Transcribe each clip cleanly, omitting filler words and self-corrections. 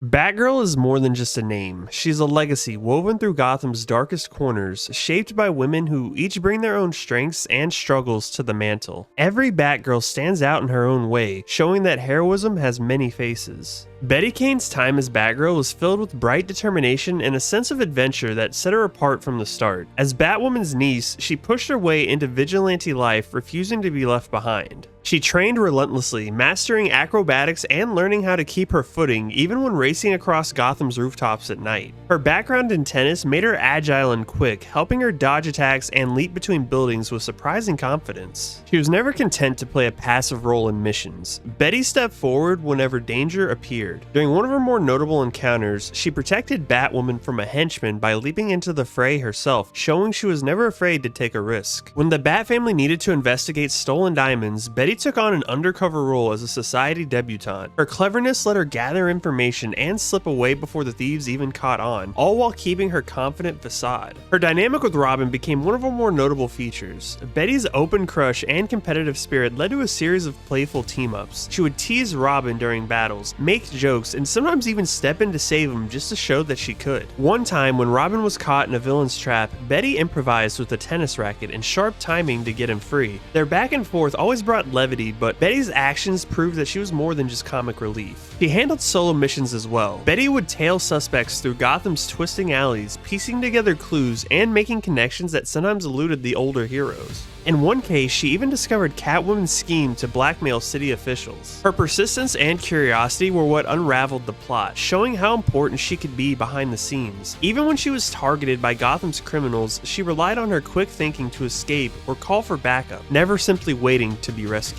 Batgirl is more than just a name. She's a legacy woven through Gotham's darkest corners, shaped by women who each bring their own strengths and struggles to the mantle. Every Batgirl stands out in her own way, showing that heroism has many faces. Betty Cain's time as Batgirl was filled with bright determination and a sense of adventure that set her apart from the start. As Batwoman's niece, she pushed her way into vigilante life, refusing to be left behind. She trained relentlessly, mastering acrobatics and learning how to keep her footing even when racing across Gotham's rooftops at night. Her background in tennis made her agile and quick, helping her dodge attacks and leap between buildings with surprising confidence. She was never content to play a passive role in missions. Betty stepped forward whenever danger appeared. During one of her more notable encounters, she protected Batwoman from a henchman by leaping into the fray herself, showing she was never afraid to take a risk. When the Bat family needed to investigate stolen diamonds, Betty took on an undercover role as a society debutante. Her cleverness let her gather information and slip away before the thieves even caught on, all while keeping her confident facade. Her dynamic with Robin became one of her more notable features. Betty's open crush and competitive spirit led to a series of playful team-ups. She would tease Robin during battles, make jokes, and sometimes even step in to save him just to show that she could. One time, when Robin was caught in a villain's trap, Betty improvised with a tennis racket and sharp timing to get him free. Their back and forth always brought levity, but Betty's actions proved that she was more than just comic relief. She handled solo missions as well. Betty would tail suspects through Gotham's twisting alleys, piecing together clues and making connections that sometimes eluded the older heroes. In one case, she even discovered Catwoman's scheme to blackmail city officials. Her persistence and curiosity were what unraveled the plot, showing how important she could be behind the scenes. Even when she was targeted by Gotham's criminals, she relied on her quick thinking to escape or call for backup, never simply waiting to be rescued.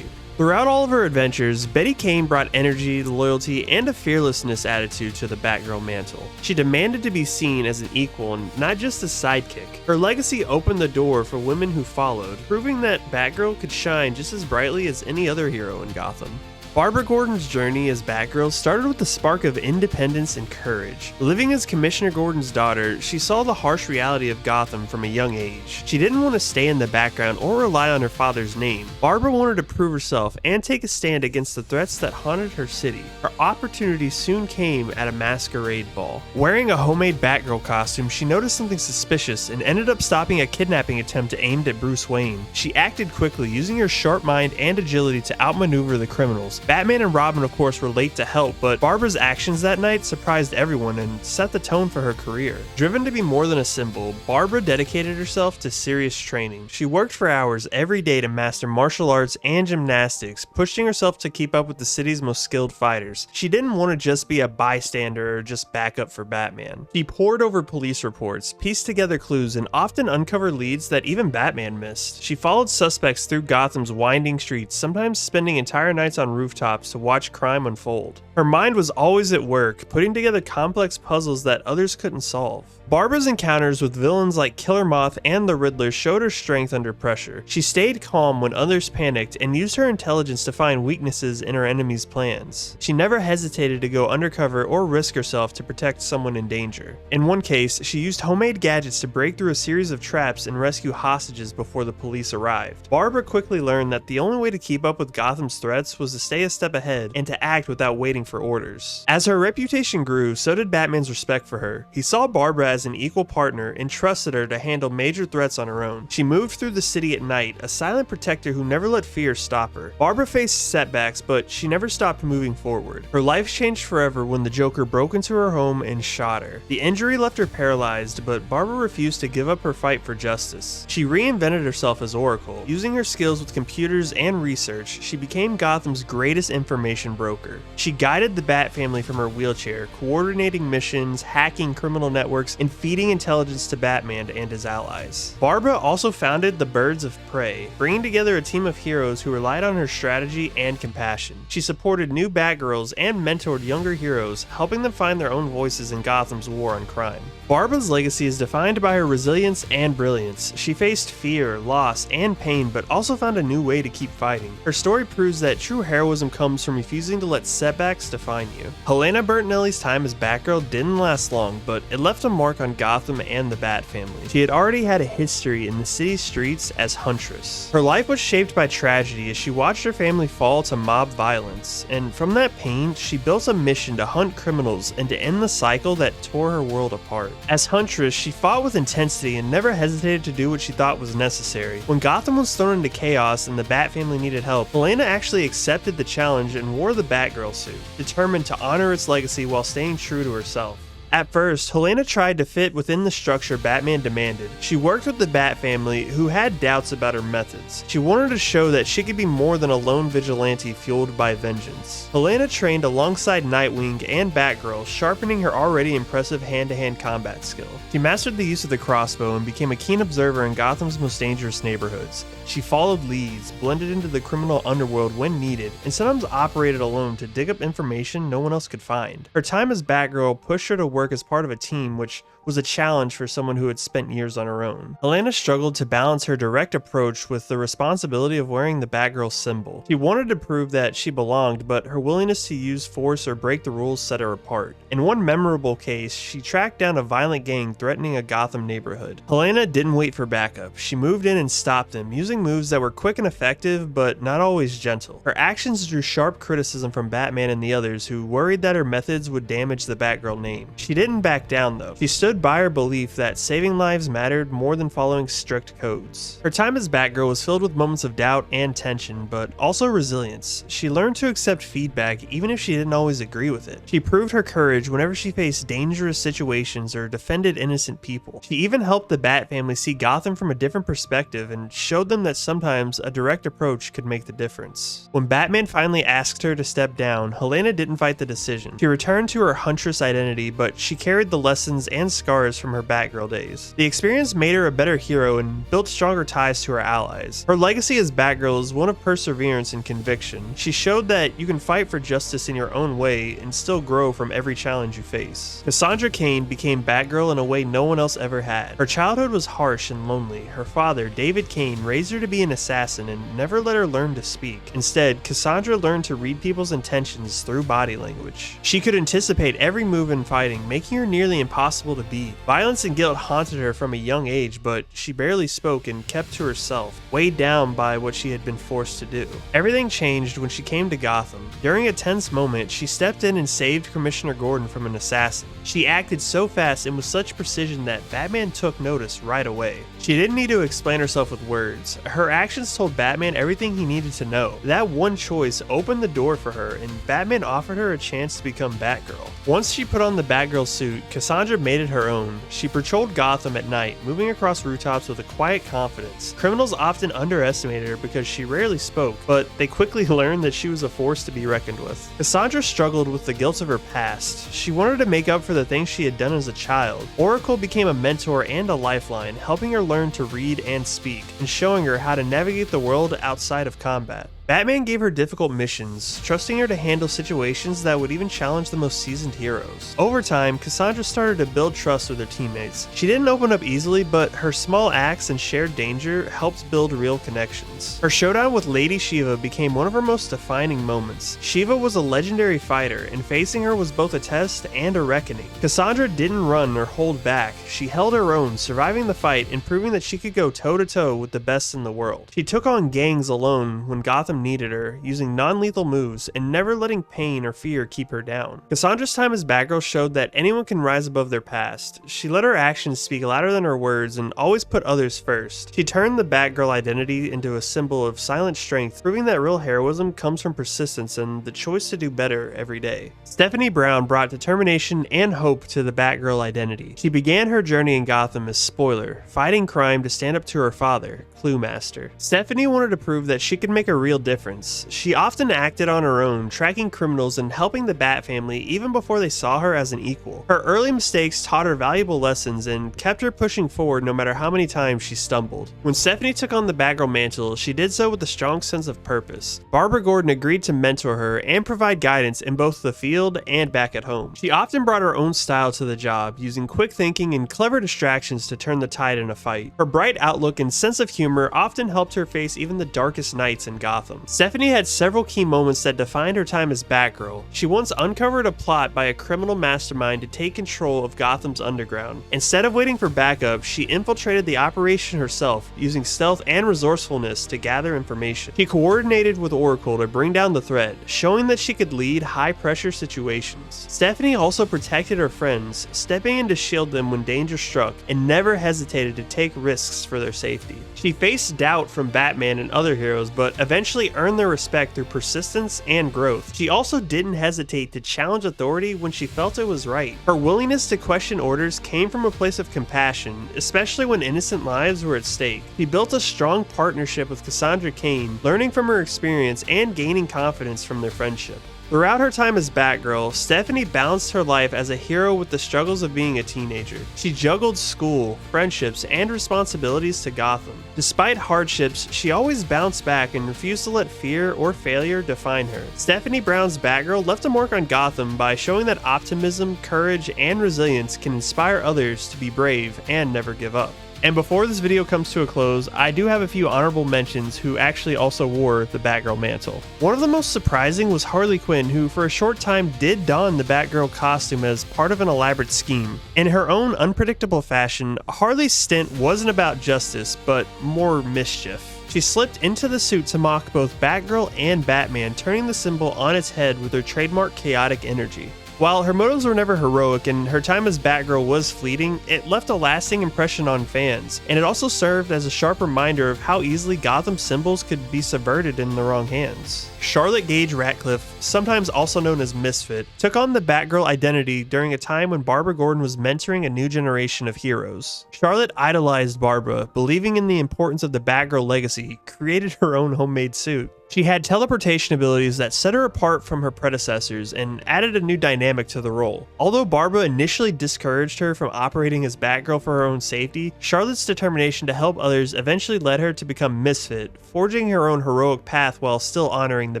Throughout all of her adventures, Betty Cain brought energy, loyalty, and a fearlessness attitude to the Batgirl mantle. She demanded to be seen as an equal and not just a sidekick. Her legacy opened the door for women who followed, proving that Batgirl could shine just as brightly as any other hero in Gotham. Barbara Gordon's journey as Batgirl started with a spark of independence and courage. Living as Commissioner Gordon's daughter, she saw the harsh reality of Gotham from a young age. She didn't want to stay in the background or rely on her father's name. Barbara wanted to prove herself and take a stand against the threats that haunted her city. Her opportunity soon came at a masquerade ball. Wearing a homemade Batgirl costume, she noticed something suspicious and ended up stopping a kidnapping attempt aimed at Bruce Wayne. She acted quickly, using her sharp mind and agility to outmaneuver the criminals. Batman and Robin, of course, were late to help, but Barbara's actions that night surprised everyone and set the tone for her career. Driven to be more than a symbol, Barbara dedicated herself to serious training. She worked for hours every day to master martial arts and gymnastics, pushing herself to keep up with the city's most skilled fighters. She didn't want to just be a bystander or just backup for Batman. She pored over police reports, pieced together clues, and often uncovered leads that even Batman missed. She followed suspects through Gotham's winding streets, sometimes spending entire nights on rooftops to watch crime unfold. Her mind was always at work, putting together complex puzzles that others couldn't solve. Barbara's encounters with villains like Killer Moth and the Riddler showed her strength under pressure. She stayed calm when others panicked and used her intelligence to find weaknesses in her enemies' plans. She never hesitated to go undercover or risk herself to protect someone in danger. In one case, she used homemade gadgets to break through a series of traps and rescue hostages before the police arrived. Barbara quickly learned that the only way to keep up with Gotham's threats was to stay a step ahead and to act without waiting for orders. As her reputation grew, so did Batman's respect for her. He saw Barbara as an equal partner and trusted her to handle major threats on her own. She moved through the city at night, a silent protector who never let fear stop her. Barbara faced setbacks, but she never stopped moving forward. Her life changed forever when the Joker broke into her home and shot her. The injury left her paralyzed, but Barbara refused to give up her fight for justice. She reinvented herself as Oracle. Using her skills with computers and research, she became Gotham's greatest information broker. She guided the Bat family from her wheelchair, coordinating missions, hacking criminal networks, and feeding intelligence to Batman and his allies. Barbara also founded the Birds of Prey, bringing together a team of heroes who relied on her strategy and compassion. She supported new Batgirls and mentored younger heroes, helping them find their own voices in Gotham's war on crime. Barbara's legacy is defined by her resilience and brilliance. She faced fear, loss, and pain, but also found a new way to keep fighting. Her story proves that true heroism heroism comes from refusing to let setbacks define you. Helena Bertinelli's time as Batgirl didn't last long, but it left a mark on Gotham and the Bat family. She had already had a history in the city's streets as Huntress. Her life was shaped by tragedy as she watched her family fall to mob violence, and from that pain, she built a mission to hunt criminals and to end the cycle that tore her world apart. As Huntress, she fought with intensity and never hesitated to do what she thought was necessary. When Gotham was thrown into chaos and the Bat family needed help, Helena actually accepted the challenge and wore the Batgirl suit, determined to honor its legacy while staying true to herself. At first, Helena tried to fit within the structure Batman demanded. She worked with the Bat family, who had doubts about her methods. She wanted to show that she could be more than a lone vigilante fueled by vengeance. Helena trained alongside Nightwing and Batgirl, sharpening her already impressive hand-to-hand combat skill. She mastered the use of the crossbow and became a keen observer in Gotham's most dangerous neighborhoods. She followed leads, blended into the criminal underworld when needed, and sometimes operated alone to dig up information no one else could find. Her time as Batgirl pushed her to work as part of a team, which was a challenge for someone who had spent years on her own. Helena struggled to balance her direct approach with the responsibility of wearing the Batgirl symbol. She wanted to prove that she belonged, but her willingness to use force or break the rules set her apart. In one memorable case, she tracked down a violent gang threatening a Gotham neighborhood. Helena didn't wait for backup. She moved in and stopped them, using moves that were quick and effective, but not always gentle. Her actions drew sharp criticism from Batman and the others, who worried that her methods would damage the Batgirl name. She didn't back down though. She stood by her belief that saving lives mattered more than following strict codes. Her time as Batgirl was filled with moments of doubt and tension, but also resilience. She learned to accept feedback even if she didn't always agree with it. She proved her courage whenever she faced dangerous situations or defended innocent people. She even helped the Bat family see Gotham from a different perspective and showed them that sometimes a direct approach could make the difference. When Batman finally asked her to step down, Helena didn't fight the decision. She returned to her Huntress identity, but she carried the lessons and scars from her Batgirl days. The experience made her a better hero and built stronger ties to her allies. Her legacy as Batgirl is one of perseverance and conviction. She showed that you can fight for justice in your own way and still grow from every challenge you face. Cassandra Cain became Batgirl in a way no one else ever had. Her childhood was harsh and lonely. Her father, David Cain, raised her to be an assassin and never let her learn to speak. Instead, Cassandra learned to read people's intentions through body language. She could anticipate every move in fighting, making her nearly impossible to beat. Violence and guilt haunted her from a young age, but she barely spoke and kept to herself, weighed down by what she had been forced to do. Everything changed when she came to Gotham. During a tense moment, she stepped in and saved Commissioner Gordon from an assassin. She acted so fast and with such precision that Batman took notice right away. She didn't need to explain herself with words. Her actions told Batman everything he needed to know. That one choice opened the door for her, and Batman offered her a chance to become Batgirl. Once she put on the Batgirl suit, Cassandra made it her own. She patrolled Gotham at night, moving across rooftops with a quiet confidence. Criminals often underestimated her because she rarely spoke, but they quickly learned that she was a force to be reckoned with. Cassandra struggled with the guilt of her past. She wanted to make up for the things she had done as a child. Oracle became a mentor and a lifeline, helping her learn to read and speak, and showing her how to navigate the world outside of combat. Batman gave her difficult missions, trusting her to handle situations that would even challenge the most seasoned heroes. Over time, Cassandra started to build trust with her teammates. She didn't open up easily, but her small acts and shared danger helped build real connections. Her showdown with Lady Shiva became one of her most defining moments. Shiva was a legendary fighter, and facing her was both a test and a reckoning. Cassandra didn't run or hold back. She held her own, surviving the fight and proving that she could go toe-to-toe with the best in the world. She took on gangs alone when Gotham needed her, using non-lethal moves and never letting pain or fear keep her down. Cassandra's time as Batgirl showed that anyone can rise above their past. She let her actions speak louder than her words and always put others first. She turned the Batgirl identity into a symbol of silent strength, proving that real heroism comes from persistence and the choice to do better every day. Stephanie Brown brought determination and hope to the Batgirl identity. She began her journey in Gotham as Spoiler, fighting crime to stand up to her father, Clue Master. Stephanie wanted to prove that she could make a real difference. She often acted on her own, tracking criminals and helping the Bat family even before they saw her as an equal. Her early mistakes taught her valuable lessons and kept her pushing forward no matter how many times she stumbled. When Stephanie took on the Batgirl mantle, she did so with a strong sense of purpose. Barbara Gordon agreed to mentor her and provide guidance in both the field and back at home. She often brought her own style to the job, using quick thinking and clever distractions to turn the tide in a fight. Her bright outlook and sense of humor often helped her face even the darkest nights in Gotham. Gotham. Stephanie had several key moments that defined her time as Batgirl. She once uncovered a plot by a criminal mastermind to take control of Gotham's underground. Instead of waiting for backup, she infiltrated the operation herself, using stealth and resourcefulness to gather information. She coordinated with Oracle to bring down the threat, showing that she could lead high-pressure situations. Stephanie also protected her friends, stepping in to shield them when danger struck, and never hesitated to take risks for their safety. She faced doubt from Batman and other heroes, but eventually earned their respect through persistence and growth. She also didn't hesitate to challenge authority when she felt it was right. Her willingness to question orders came from a place of compassion, especially when innocent lives were at stake. She built a strong partnership with Cassandra Cain, learning from her experience and gaining confidence from their friendship. Throughout her time as Batgirl, Stephanie balanced her life as a hero with the struggles of being a teenager. She juggled school, friendships, and responsibilities to Gotham. Despite hardships, she always bounced back and refused to let fear or failure define her. Stephanie Brown's Batgirl left a mark on Gotham by showing that optimism, courage, and resilience can inspire others to be brave and never give up. And before this video comes to a close, I do have a few honorable mentions who actually also wore the Batgirl mantle. One of the most surprising was Harley Quinn, who for a short time did don the Batgirl costume as part of an elaborate scheme. In her own unpredictable fashion, Harley's stint wasn't about justice, but more mischief. She slipped into the suit to mock both Batgirl and Batman, turning the symbol on its head with her trademark chaotic energy. While her motives were never heroic and her time as Batgirl was fleeting, it left a lasting impression on fans, and it also served as a sharp reminder of how easily Gotham symbols could be subverted in the wrong hands. Charlotte Gage Ratcliffe, sometimes also known as Misfit, took on the Batgirl identity during a time when Barbara Gordon was mentoring a new generation of heroes. Charlotte idolized Barbara, believing in the importance of the Batgirl legacy, created her own homemade suit. She had teleportation abilities that set her apart from her predecessors and added a new dynamic to the role. Although Barbara initially discouraged her from operating as Batgirl for her own safety, Charlotte's determination to help others eventually led her to become Misfit, forging her own heroic path while still honoring the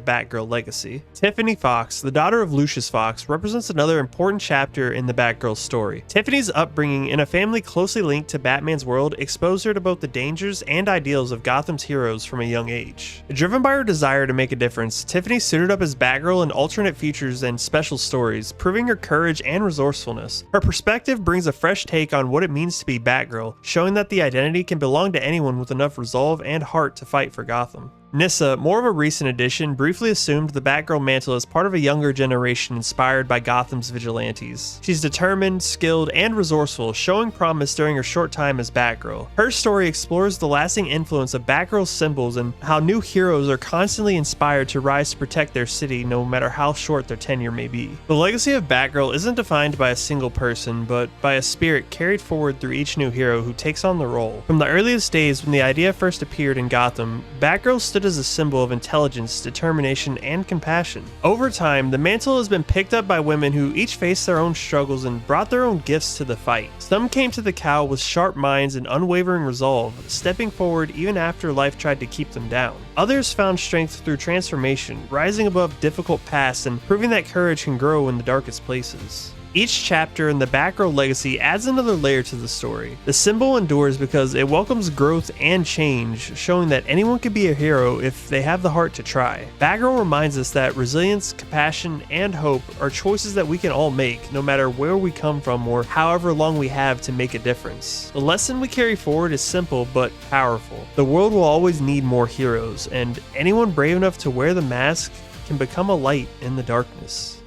Batgirl legacy. Tiffany Fox, the daughter of Lucius Fox, represents another important chapter in the Batgirl story. Tiffany's upbringing in a family closely linked to Batman's world exposed her to both the dangers and ideals of Gotham's heroes from a young age. Driven by her desire to make a difference, Tiffany suited up as Batgirl in alternate futures and special stories, proving her courage and resourcefulness. Her perspective brings a fresh take on what it means to be Batgirl, showing that the identity can belong to anyone with enough resolve and heart to fight for Gotham. Nyssa, more of a recent addition, briefly assumed the Batgirl mantle as part of a younger generation inspired by Gotham's vigilantes. She's determined, skilled, and resourceful, showing promise during her short time as Batgirl. Her story explores the lasting influence of Batgirl's symbols and how new heroes are constantly inspired to rise to protect their city no matter how short their tenure may be. The legacy of Batgirl isn't defined by a single person, but by a spirit carried forward through each new hero who takes on the role. From the earliest days when the idea first appeared in Gotham, Batgirl stood as a symbol of intelligence, determination, and compassion. Over time, the mantle has been picked up by women who each faced their own struggles and brought their own gifts to the fight. Some came to the cowl with sharp minds and unwavering resolve, stepping forward even after life tried to keep them down. Others found strength through transformation, rising above difficult paths and proving that courage can grow in the darkest places. Each chapter in the Batgirl legacy adds another layer to the story. The symbol endures because it welcomes growth and change, showing that anyone can be a hero if they have the heart to try. Batgirl reminds us that resilience, compassion, and hope are choices that we can all make, no matter where we come from or however long we have to make a difference. The lesson we carry forward is simple but powerful. The world will always need more heroes, and anyone brave enough to wear the mask can become a light in the darkness.